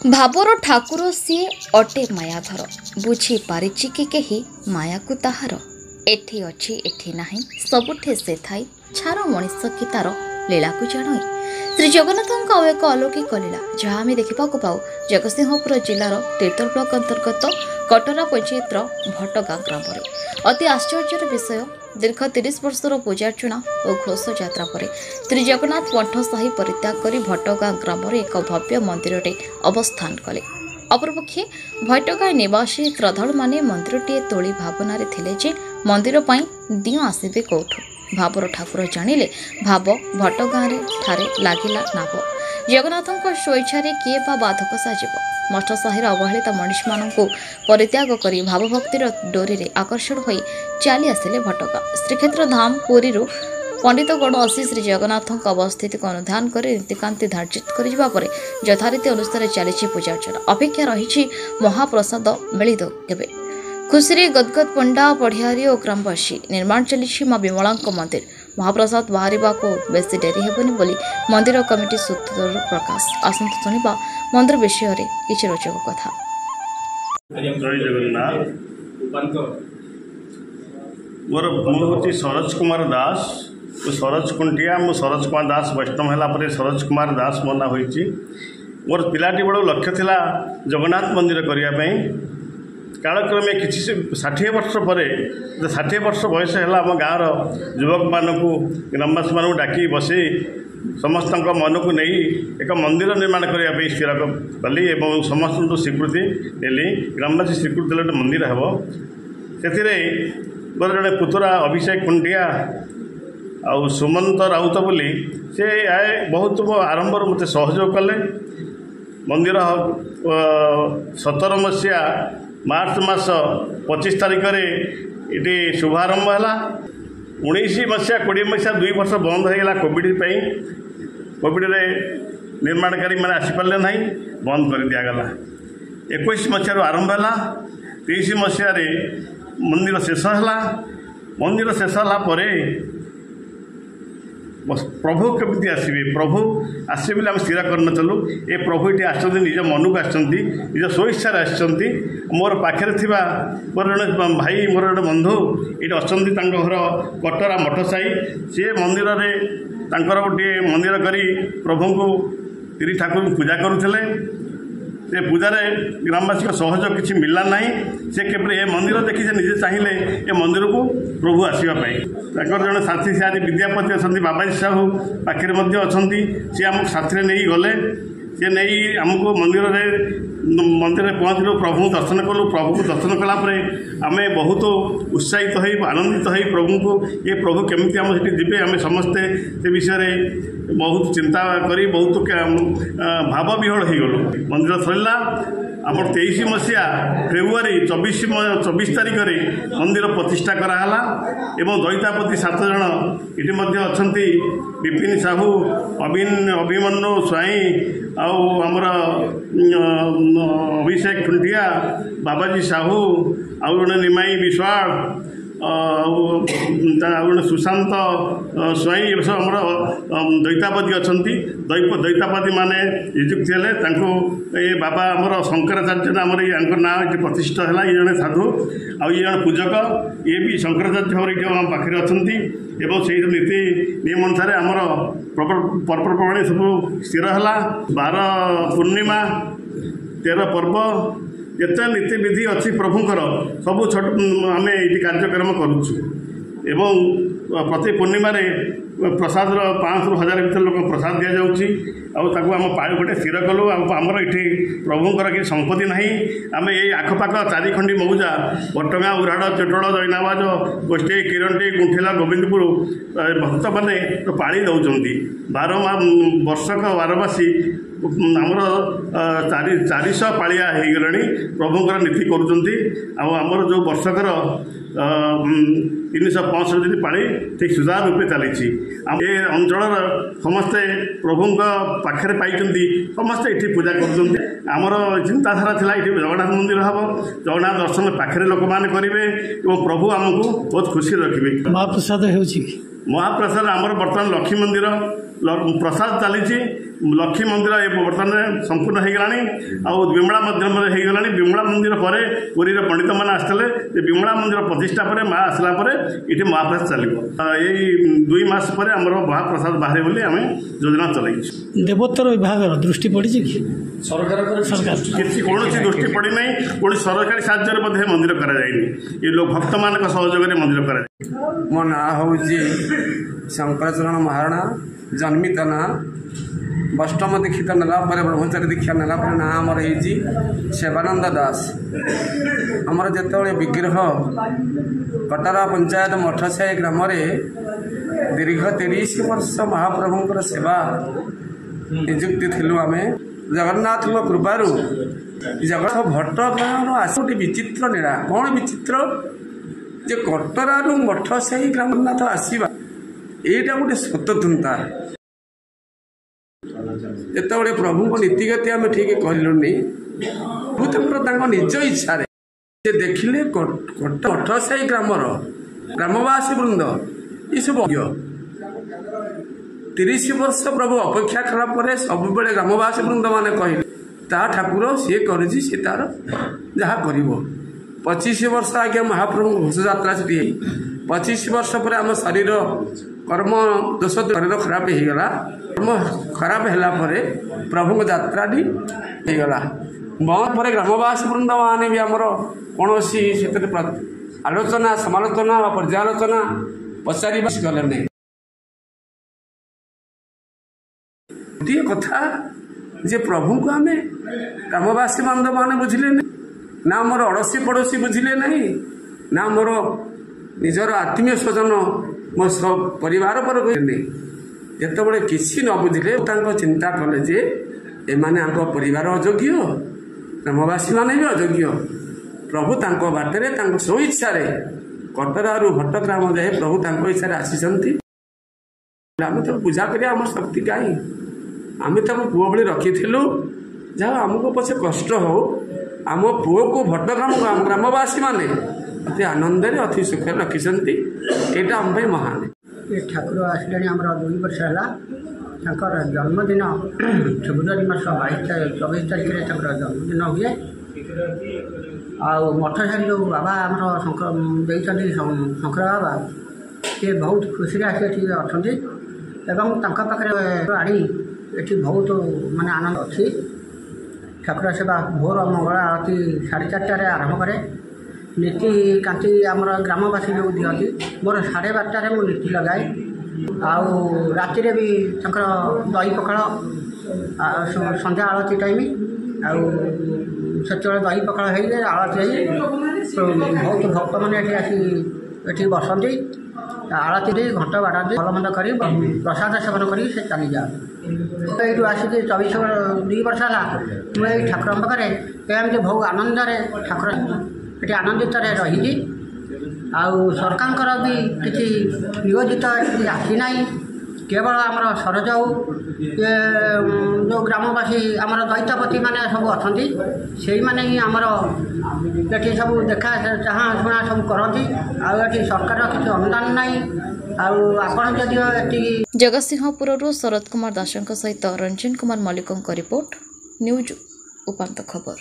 भाबर ठाकुर सी अटे मायाधर बुझी पारिछि कि केही माया को ताहार एठी अछि एठी नाही सबुठे से थाई छार मनीष कि तार लीला को जाणई श्री जगन्नाथ एक अलौकिक लीला जहाँ आम देखा पाऊ जगतसिंहपुर जिलार तीर्तल ब्लॉक अंतर्गत कटरा पंचायतर भटगाँ ग्राम अति आश्चर्यर विषय दीर्घ 30 वर्षर पूजार्चना और घोष यात्रा पर श्री जगन्नाथ मठ साही परित्याग कर भटगाँ ग्राम एक भव्य मंदिर अवस्थान कले। अपरपक्षे भटगाँ निवासी श्रद्धालु माने मंदिरटीए तोली भावना थिले जे मंदिर पई दियो आसीबे कोठु भाबर ठाकुर जानिले भाव भटगाँ ठारे लागिला नाव जगन्नाथ स्वेच्छा किए बा बाधक साजिब मठ साहिर अवहेलित मनीष मानू परित्याग कर भावभक्तिर डोरी रे आकर्षण हो चली आसिले भटगाँ श्रीक्षेत्र धाम पुरी पंडितगढ़ आसी श्री जगन्नाथ अवस्थित को अनुधान कर नीतिकांति धार्जित कर यथारीति अनुसार चली पूजार्चना अपेक्षा रही महाप्रसाद मिलित केवे खुशी गदगद पंडा पढ़ियारी और ग्रामवासी निर्माण चली माँ विमला मंदिर महाप्रसाद बाहर को बेस डेरी हेबनी बोली मंदिर कमिटी सूत्र प्रकाश आसंत शुणा मंदिर विषय रे किछि रोचक कथा। जय जगन्नाथ मोर हूँ सरोज कुमार दास सरोज कुंटिया मु सरोज कुमार दास वैष्णव है सरोज कुमार दास मो ना होइछि मोर पिलाटी बड़ लक्ष्य थिला जगन्नाथ मंदिर करने कालक्रमे किसी 60 वर्ष पर 60 वर्ष बयस है आम गाँव युवक मानक ग्रामवासी मानक डाकी बसई समस्त मन को नहीं एक मंदिर निर्माण करने स्थिर कली और समस्त स्वीकृति देली ग्रामवासी स्वीकृति देले मंदिर हेब से मोर जड़े पुतुरा अभिषेक कुंडिया आउ सुमंत राउत बोली से आए बहुत आरंभ मत सहयोग कले मंदिर 17 मसीहा मार्च मास 25 तारिख ये शुभारंभ है 19 मसीहा 20 मसीहा 2 वर्ष बंद होगा कोविड कोविड निर्माणकारी मैंने आसीपारे ना बंद कर दिगला 21 मसीह आरंभ है 23 मसीह मंदिर शेष है मंदिर शेष है प्रभु केमी आसवे प्रभु आसवे बोले आम स्थिर करनलु ए प्रभु ये आस निज मन को आज स्वेच्छा आसती मोर पाखे मोर जड़े भाई मोर जड़े बंधु ये अच्छा घर कटरा मठ साई सी मंदिर गोटे मंदिर कर प्रभु को 3 ठाकुर पूजा करुले से पूजार ग्रामवासी सहयोग किसी मिलला ना से केवल ये मंदिर देखी से निजे चाहिए ये मंदिर को प्रभु आसवाई जड़े साथी से आज विद्यापति अच्छा बाबाजी साहू पाखे अच्छा सी आम साथी नहीं गले सी नहीं आमको मंदिर पहुँचलु प्रभु दर्शन कलु प्रभु को दर्शन कलापर आम बहुत उत्साहित हो आनंदित हो प्रभु को ये प्रभु केमी आम से जीवे आम समस्ते से विषय बहुत चिंता करी बहुत भाव विहल हो गलु मंदिर सरला आम 23 मसीहा फेब्रुआरी 24 तारिख मंदिर प्रतिष्ठा कराला एवं दैतापति 7 जन ये अच्छा विपिन साहू अभिमन्यु स्वाई आमर अभिषेक खुंटिया बाबाजी साहू आउ जड़े निमाई विश्वाल जड़े सुशांत स्वाई आमर दैतापति अच्छा दैतापति माने नियुक्त है ये बाबा आमर शंकराचार्य आमर ये ना प्रतिष्ठा है ये जड़े साधु आ ये जड़े पूजक ये भी शंकराचार्य भाव आम पाखे अच्छा एवं से नीति नियम अनुसार आमर पर्वपर्वाणी सब स्थिर है 12 पूर्णिमा 13 पर्व जिते नीति विधि अच्छी प्रभुंर सबू छोट आम ये कार्यक्रम करुचु एवं प्रति पूर्णिम प्रसाद 500 ରୁ 1000 भर लोक प्रसाद दि जाऊँगी आम पाड़ गोटे स्थिर कलु आमर ये प्रभुंर कि संपत्ति ना आम ये आखपाख 4 खंडी मौजा भटगाँ उराड़ चटोड़ जैनाबाज गोष्ठी किरणटी गुंठिला गोविंदपुर भक्त मैंने पाड़ी दौरान 12 वर्षक बारवासी आमर 400 पालिया हो गला प्रभुंर नीति करमर जो वर्षकर 365 पाली ठीक सुचारू रूपे चली ये अंचल समस्ते प्रभु पाखे पाई समस्ते ये पूजा करमर चिंताधारा था ये जगन्नाथ मंदिर हम जगन्नाथ दर्शन पाखे लोक मैंने करेंगे और प्रभु आमको बहुत खुशी रखिए। महाप्रसाद महाप्रसाद आमर बर्तमान लक्ष्मी मंदिर प्रसाद चली लक्ष्मी मंदिर ए बर्तमान संपूर्ण हो गलानी विमला मंदिर हो गलानी विमला मंदिर पर पुरी पंडित मैंने आसते विमला मंदिर प्रतिष्ठा पर माँ आसला ये महाप्रसाद चलो यही 2 मास पर आम महाप्रसाद बाहर बोली आम योजना चलई देवोत्तर विभाग दृष्टि पड़ी कि सरकार कौन दृष्टि पड़ी ना कौन सरकारी साहाय्य मंदिर कराई ये लोग भक्त मान सहयोग मंदिर कर मो ना हूँ शंकरचरण महाराणा जन्मित ना अष्टम दीक्षित नेला ब्रह्मचारी दीक्षा नेला ना आमर सेवानंद दास आमर जिते विग्रह कटारा पंचायत मठसाई ग्राम दीर्घ 30 वर्ष महाप्रभुंर सेवा निजुक्ति थिलु आमे जगन्नाथ कृपार जगन्नाथ भट्ट आस गोटे विचित्र नीला कौन विचित्र जे कटरारू मठसाई ग्रामनाथ आसवा यहीटा गोटे स्वतंत्रता जिते प्रभु नीतिगति आम ठीक कहलुनि प्रभु निज इच्छा से देखिले मठसाई ग्रामर ग्रामवासी वृंद ये सब 30 वर्ष प्रभु अपेक्षा कला सब ग्रामवासी वृंद मैंने कहले ता ठाकुर सी कर तार जहाँ कर 25 वर्ष आगे महाप्रभु घोष यात्रा से 25 वर्ष पर आम शरीर कर्म दोष शरीर खराब होगला कर्म खराब है प्रभु यात्राटी होगला बहुत पर ग्रामवासी वृंद मैंने भी आमर कौन आलोचना समालोचना पर्यालोचना पचार गले नहीं गोटे कथा जे प्रभु को आम ग्रामवासी बंध मैंने बुझिले ना मोर अड़ोसी पड़ोसी बुझिले नहीं ना मोर निजर आत्मीय स्वजन मो सब परिवार पर नहीं जिते किसी न बुझिले चिंता कले जे एमाने आंको परिवार अयोग्य ग्रामवासी माने भी अयोग्य प्रभु तांको बाटरे तांको सो इच्छा कटरारू भट्टग्राम जाए प्रभु तांको इच्छा आसी आम तो पूजा करिया आम शक्ति कहीं आम तो पुओ भली रखीलु जहाँ आमको पछे कष्ट हो आम पुओ को भट्टग्राम ग्रामवासी माने अति आनंद अति सुख रखी यहाँ आम महान ये ठाकुर आसले आम 2 वर्ष है जन्मदिन फेब्रुआरी मास 24 तारीख में जन्मदिन हुए मठसाई जो बाबा आम शंकर बाबा ये बहुत खुशी आसी अच्छा आनी ये बहुत माने आनंद अच्छी ठाकुर सेवा भोर मंगला आरती 4:30 आरंभ करे नीति कांति आमर ग्रामवासी जो दिखती मोर 12:30 मु नीति लगाए राति भी दही पखाड़ संध्या आलती टाइम से दही पखाड़ हो आलती बहुत भक्त मैंने आसी बसती आलती दे घंट बाड़ाती भल मंद कर प्रसाद सेवन कर चली जाए ये आसिक 2 वर्ष है मुझे ठाकुर पाखे एमती बहुत आनंद ठाकुर ये आनंदित रही सरकार भी किसी नियोजित आसी ना केवल आमर सरजाऊ ये जो ग्रामवासी आमर दैत्यपति मैंने सब अच्छा से मैंने ही आमर ये सब देखा चाह शुणा सब करती आठी सरकार किसी अनुदान ना आपण जदि जगतसिंहपुर शरद कुमार दासों सहित रंजन कुमार मल्लिकों रिपोर्ट न्यूज उपांत खबर।